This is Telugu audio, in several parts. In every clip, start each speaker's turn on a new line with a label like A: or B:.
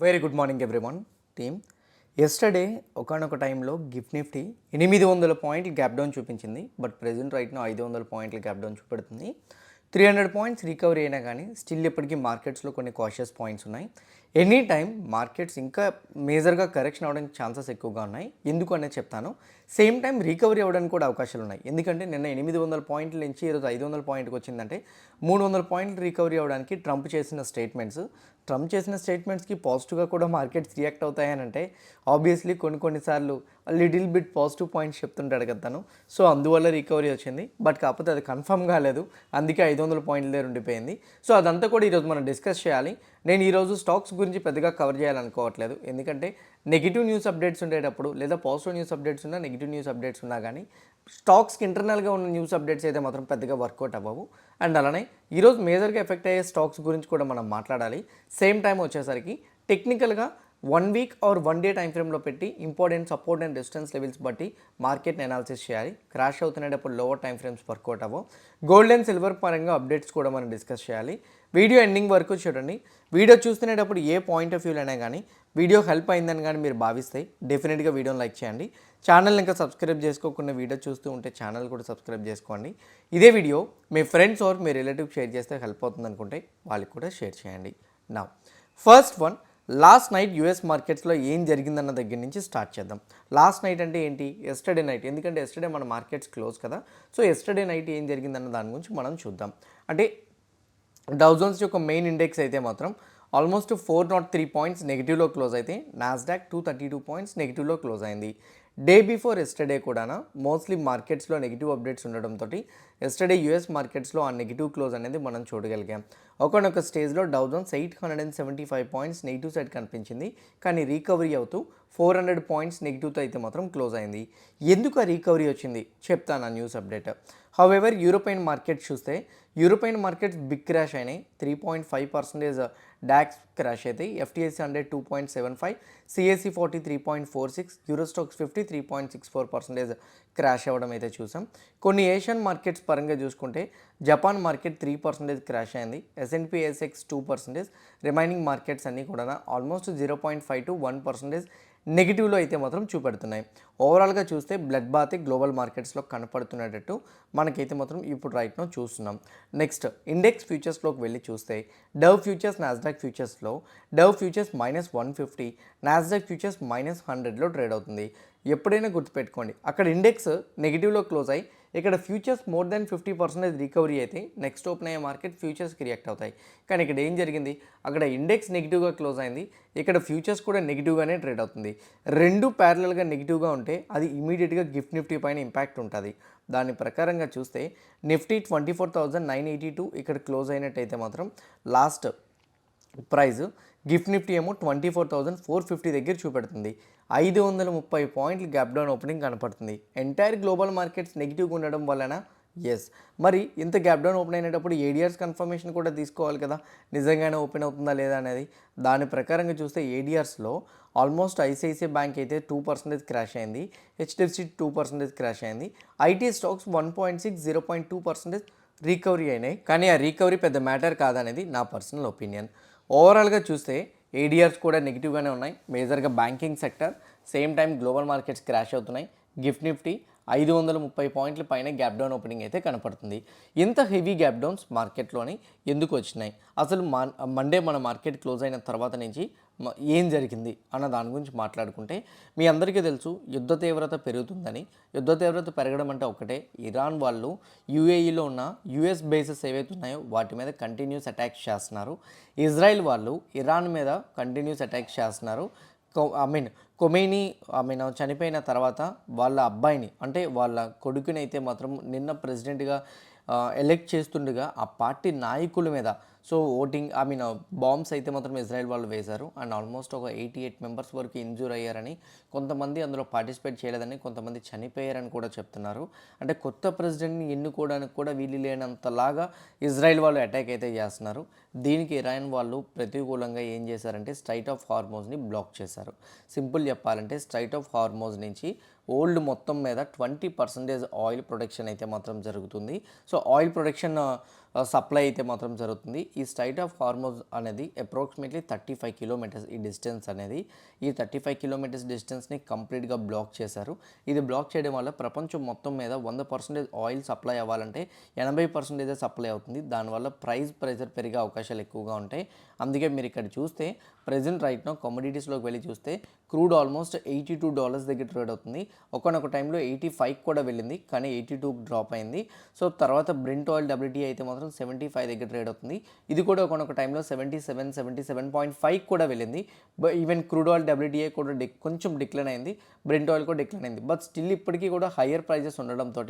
A: Very good morning everyone team. Yesterday ఒకనొక టైంలో గిఫ్ట్ నిఫ్టీ 800 పాయింట్లు గ్యాప్ డౌన్ చూపించింది. బట్ ప్రెజెంట్ రైట్ను 500 పాయింట్లు గ్యాప్ డౌన్ చూపెడుతుంది. 300 పాయింట్స్ రికవరీ అయినా కానీ స్టిల్ ఇప్పటికీ మార్కెట్స్లో కొన్ని కాషియస్ పాయింట్స్ ఉన్నాయి. ఎనీ టైం మార్కెట్స్ ఇంకా మేజర్గా కరెక్షన్ అవ్వడానికి ఛాన్సెస్ ఎక్కువగా ఉన్నాయి. ఎందుకు అనేది చెప్తాను. సేమ్ టైం రికవరీ అవ్వడానికి కూడా అవకాశాలు ఉన్నాయి. ఎందుకంటే నిన్న 800 పాయింట్ల నుంచి ఈరోజు 500 పాయింట్కి వచ్చిందంటే 300 పాయింట్లు రికవరీ అవ్వడానికి ట్రంప్ చేసిన స్టేట్మెంట్స్కి పాజిటివ్గా కూడా మార్కెట్స్ రియాక్ట్ అవుతాయని అంటే ఆబ్వియస్లీ కొన్నిసార్లు లిటిల్ బిట్ పాజిటివ్ పాయింట్స్ చెప్తుంటాడు కదా తను. సో అందువల్ల రికవరీ వచ్చింది. బట్ కాకపోతే అది కన్ఫర్మ్ కాలేదు, అందుకే 500 పాయింట్ల దగ్గర ఉండిపోయింది. సో అదంతా కూడా ఈరోజు మనం డిస్కస్ చేయాలి. నేను ఈరోజు స్టాక్స్ గురించి పెద్దగా కవర్ చేయాలనుకోవట్లేదు. ఎందుకంటే నెగిటివ్ న్యూస్ అప్డేట్స్ ఉండేటప్పుడు లేదా పాజిటివ్ న్యూస్ అప్డేట్స్ ఉన్నా నెగిటివ్ న్యూస్ అప్డేట్స్ ఉన్నా కానీ స్టాక్స్కి ఇంటర్నల్గా ఉన్న న్యూస్ అప్డేట్స్ అయితే మాత్రం పెద్దగా వర్కౌట్ అవ్వవు. అండ్ అలానే ఈరోజు మేజర్గా ఎఫెక్ట్ అయ్యే స్టాక్స్ గురించి కూడా మనం మాట్లాడాలి. సేమ్ టైం వచ్చేసరికి టెక్నికల్గా 1 వీక్ ఆర్ 1 డే టైం ఫ్రేమ్లో పెట్టి important support and resistance levels బట్టి మార్కెట్ని అనాలిసిస్ చేయాలి. క్రాష్ అవుతున్నప్పుడు లోవర్ టైం ఫ్రేమ్స్ వర్కౌట్ అవ్వవు. గోల్డ్ అండ్ సిల్వర్ పరంగా అప్డేట్స్ కూడా మనం డిస్కస్ చేయాలి. వీడియో ఎండింగ్ వరకు చూడండి. వీడియో చూస్తునేటప్పుడు ఏ పాయింట్ ఆఫ్ వ్యూలో అయినా కానీ వీడియో హెల్ప్ అయిందని కానీ మీరు భావిస్తే డెఫినెట్గా వీడియోని లైక్ చేయండి. ఛానల్ ఇంకా సబ్స్క్రైబ్ చేసుకోకుండా వీడియో చూస్తూ ఉంటే ఛానల్ కూడా సబ్స్క్రైబ్ చేసుకోండి. ఇదే వీడియో మీ ఫ్రెండ్స్ ఆర్ మీ రిలేటివ్స్ షేర్ చేస్తే హెల్ప్ అవుతుంది అనుకుంటే వాళ్ళకి కూడా షేర్ చేయండి. నా first one, last night US మార్కెట్స్లో ఏం జరిగిందన్న దగ్గర నుంచి స్టార్ట్ చేద్దాం. లాస్ట్ నైట్ అంటే ఏంటి? Yesterday night. ఎందుకంటే ఎస్టర్డే మన మార్కెట్స్ క్లోజ్ కదా. సో ఎస్టర్డే నైట్ ఏం జరిగిందన్న దాని గురించి మనం చూద్దాం. అంటే డౌ జోన్స్ యొక్క మెయిన్ ఇండెక్స్ అయితే మాత్రం ఆల్మోస్ట్ 403 పాయింట్స్ నెగిటివ్లో క్లోజ్ అయితే నాస్డాక్ 232 పాయింట్స్ నెగిటివ్లో క్లోజ్ అయింది. డే బిఫోర్ ఎస్టర్డే కూడా మోస్ట్లీ మార్కెట్స్లో నెగిటివ్ అప్డేట్స్ ఉండడంతో ఎస్టర్డే యూఎస్ మార్కెట్స్లో ఆ నెగిటివ్ క్లోజ్ అనేది మనం చూడగలిగాం. ఒకనొక స్టేజ్లో Dow Jones 875 points negative side కనిపించింది. కానీ రీకవరీ అవుతూ 400 పాయింట్స్ నెగిటివ్తో అయితే మాత్రం క్లోజ్ అయింది. ఎందుకు ఆ రీకవరీ వచ్చింది చెప్తాను ఆ news update. However European markets చూస్తే యూరోపియన్ మార్కెట్స్ బిగ్ క్రాష్ అయినాయి. 3.5% డాక్స్ క్రాష్ అయితే, ఎఫ్టీఎస్సీ 100 2.75, సిఎస్సి 40 3.46, యూరోస్టాక్స్ 50 3.64% క్రాష్ అవ్వడం అయితే చూసాం. కొన్ని ఏషియన్ మార్కెట్స్ పరంగా చూసుకుంటే జపాన్ మార్కెట్ 3% క్రాష్ అయింది. ఎస్ఎన్పి ఏఎస్ఎక్స్ 2%, రిమైనింగ్ మార్కెట్స్ అన్నీ కూడా ఆల్మోస్ట్ 0.5 to 1% నెగిటివ్లో అయితే మాత్రం చూపెడుతున్నాయి. ఓవరాల్గా చూస్తే బ్లడ్ బాత్ గ్లోబల్ మార్కెట్స్లో కనపడుతున్నట్టు మనకైతే మాత్రం ఇప్పుడు రైట్ నో చూస్తున్నాం. నెక్స్ట్ ఇండెక్స్ ఫ్యూచర్స్లోకి వెళ్ళి చూస్తే డవ్ ఫ్యూచర్స్ నాస్డాక్ ఫ్యూచర్స్లో డవ్ ఫ్యూచర్స్ -150, నాస్డాక్ ఫ్యూచర్స్ -100లో ట్రేడ్ అవుతుంది. ఎప్పుడైనా గుర్తుపెట్టుకోండి, అక్కడ ఇండెక్స్ నెగిటివ్లో క్లోజ్ అయ్యి ఇక్కడ ఫ్యూచర్స్ మోర్ దెన్ 50% రికవరీ అయితే నెక్స్ట్ ఓపెన్ అయ్యే మార్కెట్ ఫ్యూచర్స్కి రియాక్ట్ అవుతాయి. కానీ ఇక్కడ ఏం జరిగింది, అక్కడ ఇండెక్స్ నెగిటివ్గా క్లోజ్ అయింది, ఇక్కడ ఫ్యూచర్స్ కూడా నెగిటివ్గానే ట్రేడ్ అవుతుంది. రెండు ప్యారలల్గా నెగిటివ్గా ఉంటే అది ఇమీడియట్గా గిఫ్ట్ నిఫ్టీ పైన ఇంపాక్ట్ ఉంటుంది. దాని ప్రకారంగా చూస్తే నిఫ్టీ 24,982 ఇక్కడ క్లోజ్ అయినట్టయితే మాత్రం లాస్ట్ ప్రైజ్ గిఫ్ట్ నిఫ్టీ ఏమో 24,450 దగ్గర చూపెడుతుంది. 530 పాయింట్లు గ్యాప్ డౌన్ ఓపెనింగ్ కనపడుతుంది. ఎంటైర్ గ్లోబల్ మార్కెట్స్ నెగిటివ్గా ఉండడం వలన ఎస్, మరి ఇంత గ్యాప్ డౌన్ ఓపెన్ అయినప్పుడు ఏడిఆర్స్ కన్ఫర్మేషన్ కూడా తీసుకోవాలి కదా, నిజంగానే ఓపెన్ అవుతుందా లేదా అనేది. దాని ప్రకారంగా చూస్తే ఏడిఆర్స్లో ఆల్మోస్ట్ ఐసిఐసిఐ బ్యాంక్ అయితే 2% క్రాష్ అయింది, హెచ్డిఎఫ్సి 2% క్రాష్ అయింది, ఐటీ స్టాక్స్ 1.6 0.2% రికవరీ అయినాయి. కానీ ఆ రికవరీ పెద్ద మ్యాటర్ కాదనేది నా పర్సనల్ ఒపీనియన్. ఓవరాల్గా చూస్తే ఏడిఆర్స్ కూడా నెగిటివ్గానే ఉన్నాయి, మేజర్గా banking sector. Same time global markets crash అవుతున్నాయి. గిఫ్ట్ నిఫ్టీ 530 పాయింట్ల పైన గ్యాప్ డౌన్ ఓపెనింగ్ అయితే కనపడుతుంది. ఇంత హెవీ గ్యాప్ డౌన్స్ మార్కెట్లోని ఎందుకు వచ్చినాయి, అసలు మండే మన మార్కెట్ క్లోజ్ అయిన తర్వాత నుంచి ఏం జరిగింది అన్న దాని గురించి మాట్లాడుకుంటే మీ అందరికీ తెలుసు యుద్ధ తీవ్రత పెరుగుతుందని. యుద్ధ తీవ్రత పెరగడం అంటే ఒకటే, ఇరాన్ వాళ్ళు యూఏఈలో ఉన్న యుఎస్ బేసెస్ ఏవైతే ఉన్నాయో వాటి మీద కంటిన్యూస్ అటాక్స్ చేస్తున్నారు. ఇజ్రాయెల్ వాళ్ళు ఇరాన్ మీద కంటిన్యూస్ అటాక్స్ చేస్తున్నారు. కొమేనీ చనిపోయిన తర్వాత వాళ్ళ అబ్బాయిని అంటే వాళ్ళ కొడుకుని అయితే మాత్రం నిన్న ప్రెసిడెంట్గా ఎలెక్ట్ చేస్తుండగా ఆ పార్టీ నాయకుల మీద ఓటింగ్ బాంబ్స్ అయితే మాత్రం ఇజ్రాయెల్ వాళ్ళు వేశారు. అండ్ ఆల్మోస్ట్ ఒక 88 మెంబర్స్ వరకు ఇంజూర్ అయ్యారని, కొంతమంది అందులో పార్టిసిపేట్ చేయలేదని, కొంతమంది చనిపోయారని కూడా చెప్తున్నారు. అంటే కొత్త ప్రెసిడెంట్ని ఎన్నుకోవడానికి కూడా వీలు లేనంతలాగా ఇజ్రాయెల్ వాళ్ళు అటాక్ అయితే చేస్తున్నారు. దీనికి ఇరాన్ వాళ్ళు ప్రతికూలంగా ఏం చేశారంటే స్ట్రైట్ ఆఫ్ హార్మోజ్ని బ్లాక్ చేశారు. సింపుల్ చెప్పాలంటే స్ట్రైట్ ఆఫ్ హార్మోజ్ నుంచి వరల్డ్ మొత్తం మీద 20% ఆయిల్ ప్రొడక్షన్ అయితే మాత్రం జరుగుతుంది. సో ఆయిల్ ప్రొడక్షన్ సప్లై అయితే మాత్రం జరుగుతుంది. ఈ స్ట్రైట్ ఆఫ్ హార్మోజ్ అనేది అప్రాక్సిమేట్లీ 35 కిలోమీటర్స్ ఈ డిస్టెన్స్ అనేది. ఈ 35 కిలోమీటర్స్ డిస్టెన్స్ని కంప్లీట్గా బ్లాక్ చేశారు. ఇది బ్లాక్ చేయడం వల్ల ప్రపంచం మొత్తం మీద 100% ఆయిల్ సప్లై అవ్వాలంటే 80% సప్లై అవుతుంది. దానివల్ల ప్రెజర్ పెరిగే అవకాశాలు ఎక్కువగా ఉంటాయి. అందుకే మీరు ఇక్కడ చూస్తే ప్రెజెంట్ రైట్ నో కమోడిటీస్లోకి వెళ్ళి చూస్తే క్రూడ్ ఆల్మోస్ట్ $82 దగ్గర ట్రేడ్ అవుతుంది. ఒకనొక టైంలో 85 కూడా వెళ్ళింది, కానీ 82 డ్రాప్ అయింది. సో తర్వాత బ్రెంట్ ఆయిల్ WTI అయితే మాత్రం 75 దగ్గర ట్రేడ్ అవుతుంది. ఇది కూడా ఒకనొక టైంలో 77.5 కూడా వెళ్ళింది. ఈవెన్ క్రూడ్ ఆయిల్ WTI కూడా కొంచెం డిక్లైన్ అయింది, బ్రెంట్ ఆయిల్ కూడా డిక్లైన్ అయింది. బట్ స్టిల్ ఇప్పటికీ కూడా హయ్యర్ ప్రైజెస్ ఉండడంతో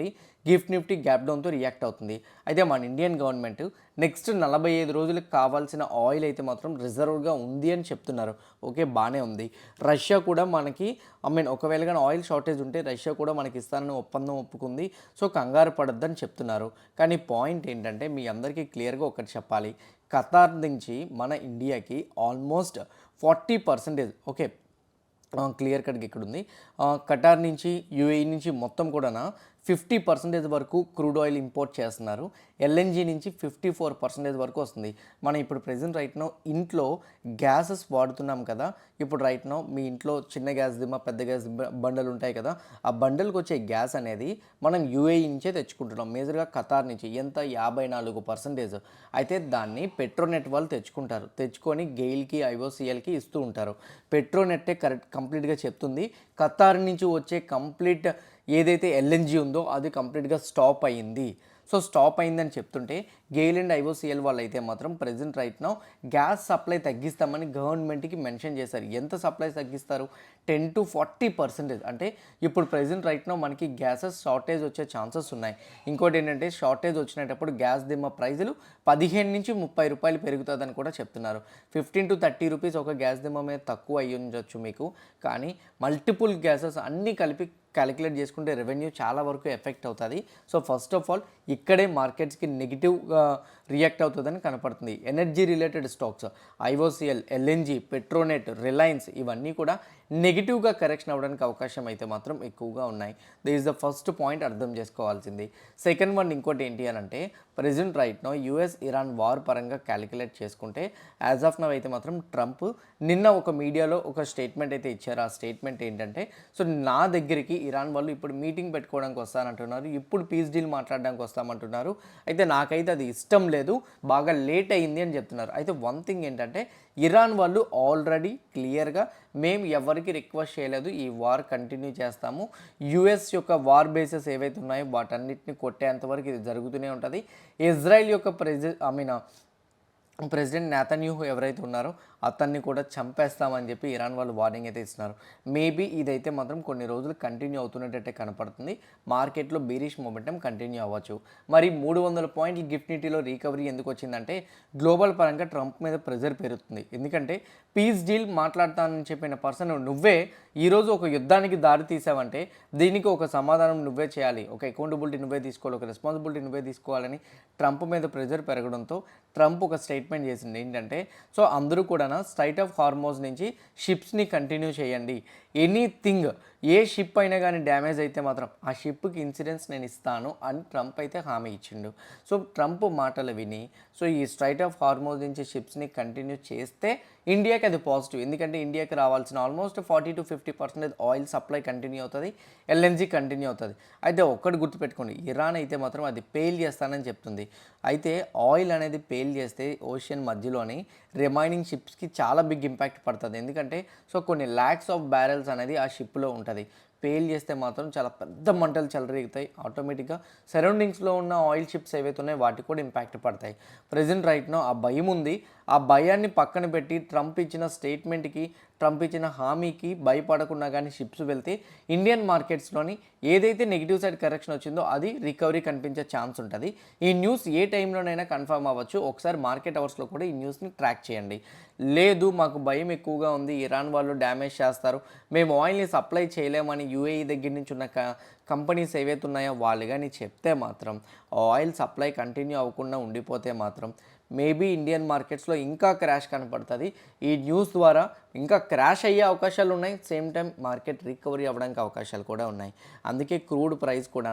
A: నిఫ్టీ గ్యాప్ డౌన్తో రియాక్ట్ అవుతుంది. అయితే మన ఇండియన్ గవర్నమెంట్ నెక్స్ట్ 45 రోజులకు కావాల్సిన ఆయిల్ అయితే మాత్రం రిజర్వ్గా ఉంది అని చెప్తున్నారు. ఓకే, బాగానే ఉంది. రష్యా కూడా మనకి ఒకవేళ కానీ ఆయిల్ షార్టేజ్ ఉంటే రష్యా కూడా మనకి ఇస్తానని ఒప్పందం ఒప్పుకుంది. సో కంగారు పడొద్దని చెప్తున్నారు. కానీ పాయింట్ ఏంటంటే మీ అందరికీ క్లియర్గా ఒకటి చెప్పాలి. ఖతార్ నుంచి మన ఇండియాకి ఆల్మోస్ట్ 40%, ఓకే క్లియర్ కట్గా ఇక్కడ ఉంది, ఖటార్ నుంచి UAE నుంచి మొత్తం కూడా 50% వరకు క్రూడ్ ఆయిల్ ఇంపోర్ట్ చేస్తున్నారు. LNG నుంచి 54% వరకు వస్తుంది. మనం ఇప్పుడు ప్రెజెంట్ రైట్ నో ఇంట్లో గ్యాసెస్ వాడుతున్నాం కదా. ఇప్పుడు రైట్ నో మీ ఇంట్లో చిన్న గ్యాస్ దిమ్మ, పెద్ద గ్యాస్ బండలు ఉంటాయి కదా. ఆ బండల్కి వచ్చే గ్యాస్ అనేది మనం UAE నుంచే తెచ్చుకుంటున్నాం, మేజర్గా ఖతార్ నుంచి. ఎంత 54%. అయితే దాన్ని పెట్రోనెట్ వాళ్ళు తెచ్చుకొని గెయిల్కి, IOCLకి ఇస్తూ ఉంటారు. పెట్రోనెట్టే కంప్లీట్గా చెప్తుంది ఖతార్ నుంచి వచ్చే కంప్లీట్ ఏదైతే LNG ఉందో అది కంప్లీట్గా స్టాప్ అయ్యింది. సో స్టాప్ అయిందని చెప్తుంటే గెయిల్ అండ్ IOCL వాళ్ళు అయితే మాత్రం present right now gas supply తగ్గిస్తామని గవర్నమెంట్కి మెన్షన్ చేశారు. ఎంత సప్లై తగ్గిస్తారు? 10 to 40%. అంటే ఇప్పుడు ప్రెజెంట్ రైట్ నో మనకి గ్యాసెస్ షార్టేజ్ వచ్చే ఛాన్సెస్ ఉన్నాయి. ఇంకోటి ఏంటంటే షార్టేజ్ వచ్చినప్పుడు గ్యాస్ దిమ్మ ప్రైజులు 15 నుంచి 30 రూపాయలు పెరుగుతుందని కూడా చెప్తున్నారు. 15 to 30 రూపీస్ ఒక గ్యాస్ దిమ్మ మీద తక్కువ అయ్యి ఉండొచ్చు మీకు, కానీ మల్టిపుల్ గ్యాసెస్ అన్నీ కలిపి క్యాలిక్యులేట్ చేసుకుంటే రెవెన్యూ చాలా వరకు ఎఫెక్ట్ అవుతుంది. సో ఫస్ట్ ఆఫ్ ఆల్ ఇక్కడే మార్కెట్స్కి నెగిటివ్గా రియాక్ట్ అవుతుందని కనపడుతుంది. Energy related stocks IOCL, LNG, Petronet, Reliance ఇవన్నీ కూడా నెగిటివ్గా కరెక్షన్ అవ్వడానికి అవకాశం అయితే మాత్రం ఎక్కువగా ఉన్నాయి. This is the first point అర్థం చేసుకోవాల్సింది. సెకండ్ వన్ ఇంకోటి ఏంటి అని అంటే present right now US Iran war పరంగా క్యాలిక్యులేట్ చేసుకుంటే యాజ్ ఆఫ్ నవ్ అయితే మాత్రం ట్రంప్ నిన్న ఒక మీడియాలో ఒక స్టేట్మెంట్ అయితే ఇచ్చారు. ఆ స్టేట్మెంట్ ఏంటంటే సో నా దగ్గరికి ఇరాన్ వాళ్ళు ఇప్పుడు మీటింగ్ పెట్టుకోవడానికి వస్తానంటున్నారు, ఇప్పుడు పీస్ డీల్ మాట్లాడడానికి వస్తామంటున్నారు. అయితే నాకైతే అది ఇష్టం లేదు, బాగా లేట్ అయింది అని చెప్తున్నారు. అయితే వన్ థింగ్ ఏంటంటే ఇరాన్ వాళ్ళు ఆల్రెడీ క్లియర్గా మేము ఎవరికి రిక్వెస్ట్ చేయలేదు, ఈ వార్ కంటిన్యూ చేస్తాము, US యొక్క వార్ బేసెస్ ఏవైతే ఉన్నాయో వాటన్నిటిని కొట్టేంతవరకు ఇది జరుగుతూనే ఉంటుంది. ఇజ్రాయెల్ యొక్క ప్రెసిడెంట్ నెతన్యాహు ఎవరైతే ఉన్నారో అతన్ని కూడా చంపేస్తామని చెప్పి ఇరాన్ వాళ్ళు వార్నింగ్ అయితే ఇస్తున్నారు. మేబీ ఇదైతే మాత్రం కొన్ని రోజులు కంటిన్యూ అవుతున్నట్టే కనపడుతుంది. మార్కెట్లో బీరిష్ మొమెంటం కంటిన్యూ అవ్వచ్చు. మరి 300 పాయింట్లు నిఫ్టీలో రికవరీ ఎందుకు వచ్చిందంటే గ్లోబల్ పరంగా ట్రంప్ మీద ప్రెజర్ పెరుగుతుంది. ఎందుకంటే పీస్ డీల్ మాట్లాడతానని చెప్పిన పర్సన్ నువ్వే ఈరోజు ఒక యుద్ధానికి దారి తీసావంటే దీనికి ఒక సమాధానం నువ్వే చేయాలి, ఒక అకౌంటబిలిటీ నువ్వే తీసుకోవాలి, ఒక రెస్పాన్సిబిలిటీ నువ్వే తీసుకోవాలని ట్రంప్ మీద ప్రెజర్ పెరగడంతో ట్రంప్ ఒక స్టేట్మెంట్ చేసింది ఏంటంటే సో అందరూ కూడా స్ట్రైట్ ఆఫ్ హార్మోజ్ నుంచి షిప్స్ని కంటిన్యూ చేయండి, ఎనీథింగ్ ఏ షిప్ అయినా కానీ డ్యామేజ్ అయితే మాత్రం ఆ షిప్కి ఇన్సూరెన్స్ నేను ఇస్తాను అని ట్రంప్ అయితే హామీ ఇచ్చిండు. సో ట్రంప్ మాటలు విని సో ఈ స్ట్రైట్ ఆఫ్ హార్మోజ్ నుంచి షిప్స్ని కంటిన్యూ చేస్తే ఇండియాకి అది పాజిటివ్. ఎందుకంటే ఇండియాకి రావాల్సిన almost 40 to 50% oil supply continue అవుతుంది, LNG కంటిన్యూ అవుతుంది. అయితే ఒక్కటి గుర్తుపెట్టుకోండి, ఇరాన్ అయితే మాత్రం అది పేల్ చేస్తానని చెప్తుంది. అయితే ఆయిల్ అనేది పేల్ చేస్తే ఓషన్ మధ్యలోని రిమైనింగ్ షిప్స్కి చాలా బిగ్ ఇంపాక్ట్ పడుతుంది. ఎందుకంటే సో కొన్ని ల్యాక్స్ ఆఫ్ బ్యారెల్స్ అనేది ఆ షిప్లో ఉంటుంది. పేల్ చేస్తే మాత్రం చాలా పెద్ద మంటలు చెలరేగుతాయి. ఆటోమేటిక్గా సరౌండింగ్స్లో ఉన్న ఆయిల్ షిప్స్ ఏవైతే ఉన్నాయో వాటికి కూడా ఇంపాక్ట్ పడతాయి. ప్రజెంట్ రైట్నో ఆ భయం ఉంది. ఆ భయాన్ని పక్కన పెట్టి ట్రంప్ ఇచ్చిన స్టేట్మెంట్కి, ట్రంప్ ఇచ్చిన హామీకి భయపడకుండా కానీ షిప్స్ వెళ్తే ఇండియన్ మార్కెట్స్లోని ఏదైతే నెగిటివ్ సైడ్ కరెక్షన్ వచ్చిందో అది రికవరీ కనిపించే ఛాన్స్ ఉంటుంది. ఈ న్యూస్ ఏ టైంలోనైనా కన్ఫర్మ్ అవ్వచ్చు. ఒకసారి మార్కెట్ అవర్స్లో కూడా ఈ న్యూస్ని ట్రాక్ చేయండి. లేదు మాకు భయం ఎక్కువగా ఉంది, ఇరాన్ వాళ్ళు డ్యామేజ్ చేస్తారు, మేము ఆయిల్ని సప్లై చేయలేమని UAE దగ్గర నుంచి ఉన్న కంపెనీస్ ఏవైతే ఉన్నాయో వాళ్ళు కానీ చెప్తే మాత్రం ఆయిల్ సప్లై కంటిన్యూ అవ్వకుండా ఉండిపోతే మాత్రం మేబీ ఇండియన్ మార్కెట్స్లో ఇంకా క్రాష్ కనపడుతుంది. ఈ న్యూస్ ద్వారా ఇంకా క్రాష్ అయ్యే అవకాశాలు ఉన్నాయి, సేమ్ టైం మార్కెట్ రికవరీ అవ్వడానికి అవకాశాలు కూడా ఉన్నాయి. అందుకే క్రూడ్ ప్రైస్ కూడా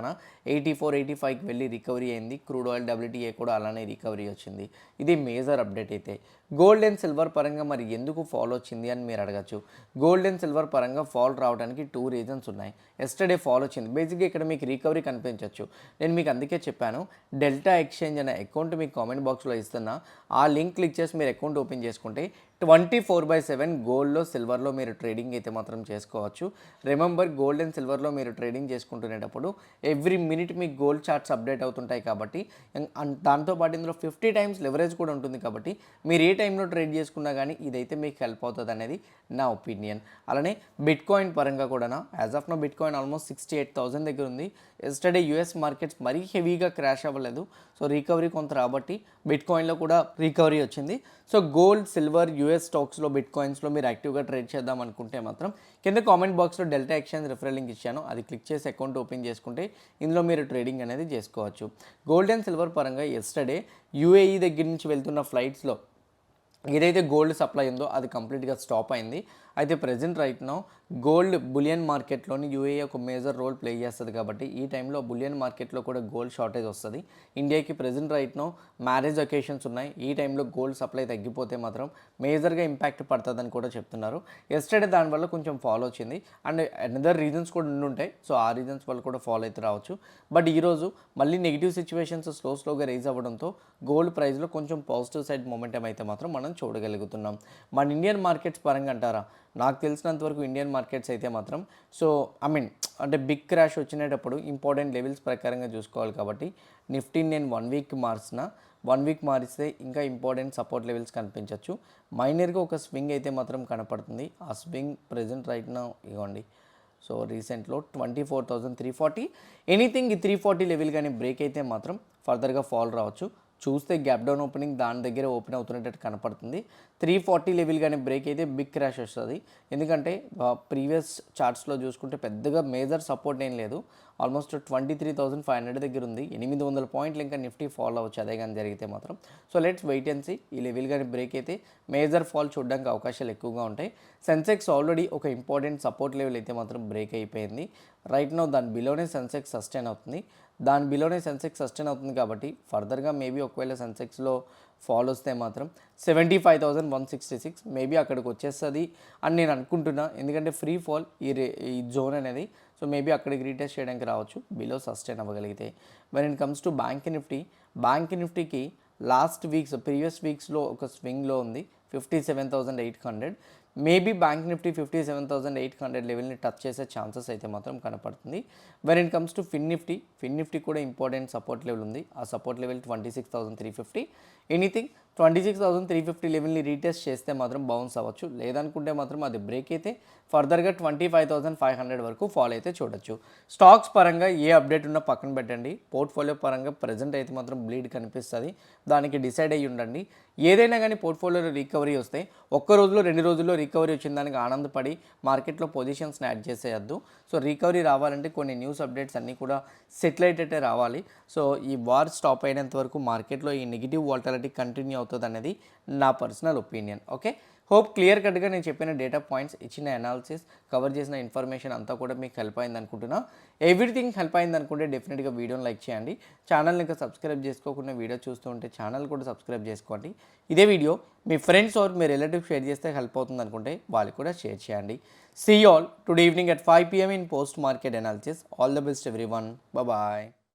A: 84-85కి వెళ్ళి రికవరీ అయింది. క్రూడ్ ఆయిల్ WTI కూడా అలానే రికవరీ వచ్చింది. ఇది మేజర్ అప్డేట్ అయితే. గోల్డ్ అండ్ సిల్వర్ పరంగా మరి ఎందుకు ఫాల్ వచ్చింది అని మీరు అడగచ్చు. గోల్డ్ అండ్ సిల్వర్ పరంగా ఫాల్ రావడానికి 2 రీజన్స్ ఉన్నాయి. ఎస్టర్డే ఫాల్ వచ్చింది. బేసిక్గా ఇక్కడ మీకు రికవరీ కనిపించవచ్చు. నేను మీకు అందుకే చెప్పాను, డెల్టా ఎక్స్చేంజ్ అనే అకౌంట్ మీకు కామెంట్ బాక్స్లో ఇస్తున్నా. ఆ లింక్ క్లిక్ చేసి మీరు అకౌంట్ ఓపెన్ చేసుకుంటే 24/7 గోల్డ్లో సిల్వర్లో మీరు ట్రేడింగ్ అయితే మాత్రం చేసుకోవచ్చు. రిమెంబర్, గోల్డ్ అండ్ సిల్వర్లో మీరు ట్రేడింగ్ చేసుకుంటునేటప్పుడు ఎవ్రీ మినిట్ మీకు గోల్డ్ చార్ట్స్ అప్డేట్ అవుతుంటాయి కాబట్టి, దాంతోపాటు ఇందులో 50 టైమ్స్ లెవరేజ్ కూడా ఉంటుంది కాబట్టి మీరు ఏ టైంలో ట్రేడ్ చేసుకున్నా కానీ ఇదైతే మీకు హెల్ప్ అవుతుంది అనేది నా ఒపీనియన్. అలానే బిట్ కాయిన్ పరంగా కూడా as of now bitcoin almost 68,000 దగ్గర ఉంది. ఎస్టర్డే యూఎస్ మార్కెట్స్ మరీ హెవీగా క్రాష్ అవ్వలేదు. సో రికవరీ కొంత రాబట్టి బిట్ కాయిన్లో కూడా రికవరీ వచ్చింది. సో గోల్డ్, సిల్వర్, యూఎస్ స్టాక్స్లో, బిట్ కాయిన్స్లో మీరు యాక్టివ్గా ట్రేడ్ చేద్దాం అనుకుంటే మాత్రం కింద కామెంట్ బాక్స్లో డెల్టా ఎక్స్చేంజ్ రిఫరల్ లింక్ ఇచ్చాను. అది క్లిక్ చేసి అకౌంట్ ఓపెన్ చేసుకుంటే ఇందులో మీరు ట్రేడింగ్ అనేది చేసుకోవచ్చు. గోల్డ్ అండ్ సిల్వర్ పరంగా ఎస్టర్డే UAE దగ్గర నుంచి వెళ్తున్న ఫ్లైట్స్లో ఏదైతే గోల్డ్ సప్లై ఉందో అది కంప్లీట్గా స్టాప్ అయింది. అయితే present right now gold bullion మార్కెట్లోని UAE ఒక మేజర్ రోల్ ప్లే చేస్తుంది కాబట్టి ఈ టైంలో బులియన్ మార్కెట్లో కూడా గోల్డ్ షార్టేజ్ వస్తుంది. ఇండియాకి present right now marriage occasions ఉన్నాయి. ఈ టైంలో గోల్డ్ సప్లై తగ్గిపోతే మాత్రం మేజర్గా ఇంపాక్ట్ పడుతుందని కూడా చెప్తున్నారు. ఎస్టర్డే దానివల్ల కొంచెం ఫాలో వచ్చింది అండ్ అనదర్ రీజన్స్ కూడా ఉండుంటాయి. సో ఆ రీజన్స్ వల్ల కూడా ఫాలో అయితే రావచ్చు. బట్ ఈరోజు మళ్ళీ నెగిటివ్ సిచ్యువేషన్స్ స్లోగా రైజ్ అవ్వడంతో గోల్డ్ ప్రైస్లో కొంచెం పాజిటివ్ సైడ్ మొమెంటం అయితే మాత్రం మనం చూడగలుగుతున్నాం. మన ఇండియన్ మార్కెట్స్ పరంగా అంటారా, నాకు తెలిసినంత వరకు ఇండియన్ మార్కెట్స్ అయితే మాత్రం అంటే బిగ్ క్రాష్ వచ్చినప్పుడు ఇంపార్టెంట్ లెవెల్స్ ప్రకారంగా చూసుకోవాలి కాబట్టి నిఫ్టీని నేను 1 వీక్ మారిసిన 1 వీక్ మారిస్తే ఇంకా ఇంపార్టెంట్ సపోర్ట్ లెవెల్స్ కనిపించవచ్చు. మైనర్గా ఒక స్వింగ్ అయితే మాత్రం కనపడుతుంది. ఆ స్వింగ్ ప్రెజెంట్ రైట్ నా ఇవ్వండి. సో రీసెంట్లో 24,340 ఎనీథింగ్ ఈ 340 లెవెల్ కానీ బ్రేక్ అయితే మాత్రం ఫర్దర్గా ఫాల్ రావచ్చు. చూస్తే గ్యాప్ డౌన్ ఓపెనింగ్ దాని దగ్గర ఓపెన్ అవుతున్నట్టు కనపడుతుంది. 340 లెవెల్ కానీ బ్రేక్ అయితే బిగ్ క్రాష్ వస్తుంది. ఎందుకంటే ప్రీవియస్ చార్ట్స్లో చూసుకుంటే పెద్దగా మేజర్ సపోర్ట్ ఏం లేదు. ఆల్మోస్ట్ 23,500 దగ్గర ఉంది. 800 పాయింట్లు ఇంకా నిఫ్టీ ఫాల్ అవ్వచ్చు అదే కానీ జరిగితే మాత్రం. So let's wait and see. ఈ లెవెల్ కానీ బ్రేక్ అయితే మేజర్ ఫాల్ చూడడానికి అవకాశాలు ఎక్కువగా ఉంటాయి. సెన్సెక్స్ ఆల్రెడీ ఒక ఇంపార్టెంట్ సపోర్ట్ లెవెల్ అయితే మాత్రం బ్రేక్ అయిపోయింది. రైట్ నో దాని బిలోనే సెన్సెక్స్ సస్టైన్ అవుతుంది. దాని బిలోనే సెన్సెక్స్ సస్టైన్ అవుతుంది కాబట్టి ఫర్దర్గా మేబీ ఒకవేళ సెన్సెక్స్లో ఫాల్ వస్తే మాత్రం 75,166 మేబీ అక్కడికి వచ్చేస్తుంది అని నేను అనుకుంటున్నా. ఎందుకంటే ఫ్రీ ఫాల్ ఈ జోన్ అనేది. సో మేబీ అక్కడికి రీటెస్ట్ చేయడానికి రావచ్చు బిలో సస్టైన్ అవ్వగలిగితే. When it comes to bank నిఫ్టీకి లాస్ట్ వీక్స్ ప్రీవియస్ వీక్స్లో ఒక స్వింగ్లో ఉంది 57,800. మేబీ బ్యాంక్ నిఫ్టీ 57,800 లెవెల్ని టచ్ చేసే ఛాన్సెస్ అయితే మాత్రం కనపడుతుంది. వెన్ ఇట్ కమ్స్ టు ఫిన్ నిఫ్టీ కూడా ఇంపార్టెంట్ సపోర్ట్ లెవెల్ ఉంది. ఆ సపోర్ట్ లెవెల్ 26,350. ఎనీథింగ్ 26,350 లెవెల్ని రీటెస్ట్ చేస్తే మాత్రం బౌన్స్ అవ్వచ్చు. లేదనుకుంటే మాత్రం అది బ్రేక్ అయితే ఫర్దర్గా 25,500 వరకు ఫాల్ అయితే చూడొచ్చు. స్టాక్స్ పరంగా ఏ అప్డేట్ ఉన్నా పక్కన పెట్టండి. పోర్ట్ఫోలియో పరంగా ప్రజెంట్ అయితే మాత్రం బ్లీడ్ కనిపిస్తుంది. దానికి డిసైడ్ అయ్యి ఉండండి. ఏదైనా కానీ పోర్ట్ఫోలియోలో రికవరీ వస్తే ఒక్క రోజులో 2 రోజుల్లో రికవరీ వచ్చిన దానికి ఆనందపడి మార్కెట్లో పొజిషన్స్ని యాడ్ చేసేయద్దు. సో రికవరీ రావాలంటే కొన్ని న్యూస్ అప్డేట్స్ అన్నీ కూడా సెటిల్ అయ్యేటట్టే రావాలి. సో ఈ వార్ స్టాప్ అయినంత వరకు మార్కెట్లో ఈ నెగిటివ్ వాలటిలిటీ కంటిన్యూ అవుతుంది అనేది నా personal opinion. Okay, hope clear కట్గా నేను చెప్పిన డేటా పాయింట్స్, ఇచ్చిన అనాలిసిస్, కవర్ చేసిన ఇన్ఫర్మేషన్ అంతా కూడా మీకు హెల్ప్ అయింది అనుకుంటున్నా. ఎవ్రీథింగ్ హెల్ప్ అయింది అనుకుంటే డెఫినెట్గా వీడియోని లైక్ చేయండి. ఛానల్ని ఇంకా సబ్స్క్రైబ్ చేసుకోకుండా వీడియో చూస్తూ ఉంటే ఛానల్ కూడా సబ్స్క్రైబ్ చేసుకోండి. ఇదే వీడియో మీ ఫ్రెండ్స్ ఆర్ మీ రిలేటివ్స్ షేర్ చేస్తే హెల్ప్ అవుతుంది అనుకుంటే వాళ్ళు కూడా షేర్ చేయండి. See you all today evening at 5 PM in post market analysis. All the best everyone. Bye bye.